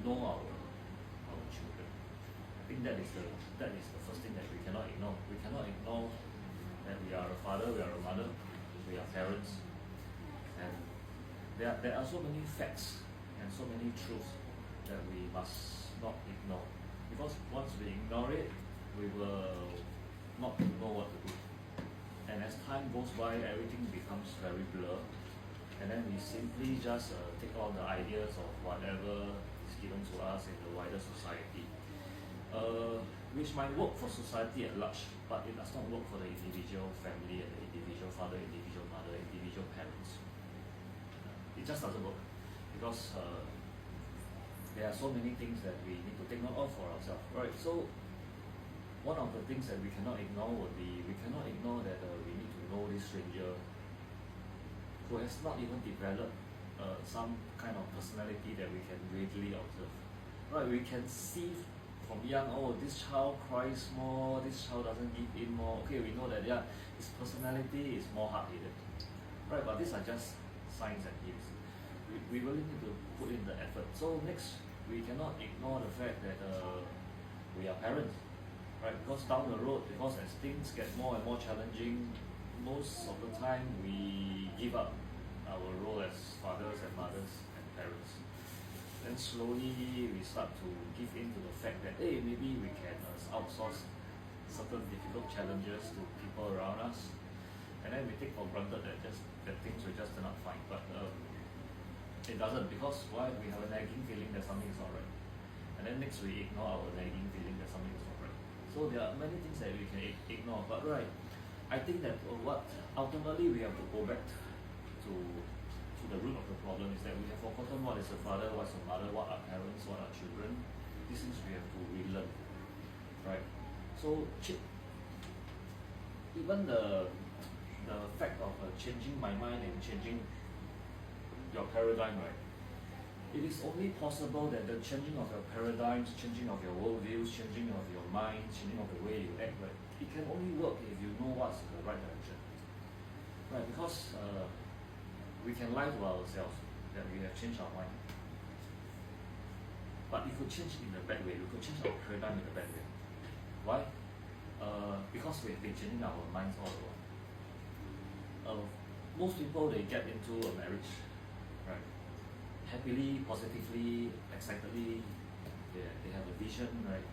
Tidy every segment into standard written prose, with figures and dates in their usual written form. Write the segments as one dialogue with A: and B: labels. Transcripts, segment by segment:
A: know our children. I think that is the first thing that we cannot ignore. We cannot ignore that we are a father, we are a mother, we are parents, and there are so many facts and so many truths that we must not ignore. Because once we ignore it, we will not know what to do. And as time goes by, everything becomes very blur. And then we simply just take all the ideas of whatever is given to us in the wider society, which might work for society at large, but it does not work for the individual family and the individual father, individual mother, individual parents. It just doesn't work because there are so many things that we need to take note of for ourselves, right? So one of the things that we cannot ignore would be we cannot ignore that we need to know this stranger who has not even developed some kind of personality that we can readily observe. Right, we can see from young, oh, this child cries more, this child doesn't give in more. Okay, we know that his personality is more hard-headed. Right, but these are just signs and hints. We really need to put in the effort. So next, we cannot ignore the fact that we are parents. Right, because down the road, because as things get more and more challenging, most of the time we give up our role as fathers and mothers and parents. Then slowly we start to give in to the fact that hey, maybe we can outsource certain difficult challenges to people around us, and then we take for granted that things will just turn out fine. But it doesn't, because why? We have a nagging feeling that something is not right, and then next we ignore our nagging feeling that something is not right. So there are many things that we can ignore, but right, I think that what ultimately we have to go back to the root of the problem is that we have forgotten what is a father, what's a mother, what are parents, what are children. These things we have to relearn, right? So even the fact of changing my mind and changing your paradigm, right? It is only possible that the changing of your paradigms, changing of your worldviews, changing of your mind, changing of the way you act, right? It can only work if you know what's the right direction, right? Because we can lie to ourselves that we have changed our mind, but it could change in a bad way. We could change our paradigm in a bad way. Why? Because we have been changing our minds all along. Most people, they get into a marriage, right? Happily, positively, excitedly, they have a vision, right?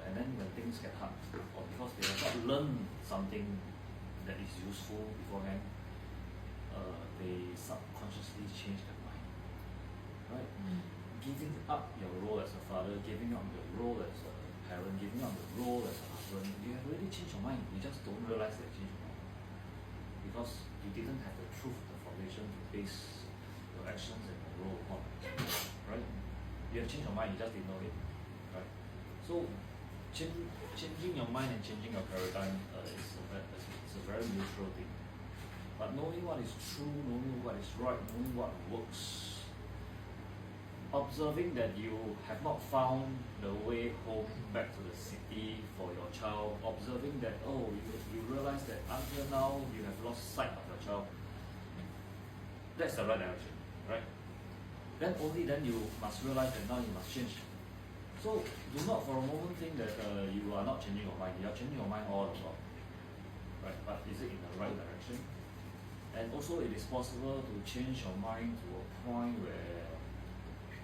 A: And then when things get hard, or because they have not learned something that is useful beforehand, they subconsciously change their mind, right? Giving up your role as a father, giving up your role as a parent, giving up your role as a husband, you have already changed your mind. You just don't realize that you changed your mind because you didn't have the truth, the foundation to base your actions and your role upon, right? You have changed your mind, you just didn't know it, right? So changing your mind and changing your paradigm is a very neutral thing. But knowing what is true, knowing what is right, knowing what works, observing that you have not found the way home back to the city for your child, observing that, oh, you realize that until now you have lost sight of your child, that's the right direction, right? Then only then you must realize that now you must change. So do not for a moment think that you are not changing your mind. You are changing your mind all along, right? But is it in the right direction? And also it is possible to change your mind to a point where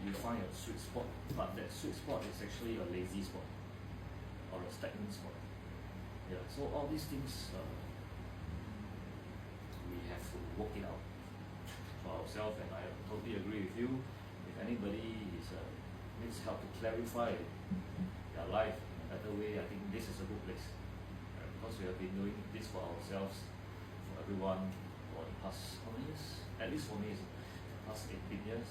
A: you find a sweet spot, but that sweet spot is actually a lazy spot or a stagnant spot. Yeah, so all these things we have to work it out for ourselves, and I totally agree with you. If anybody needs help to clarify their life in a better way, I think this is a good place. Because we have been doing this for ourselves, for everyone, for the past how many years? At least for me, it's the past 18 years.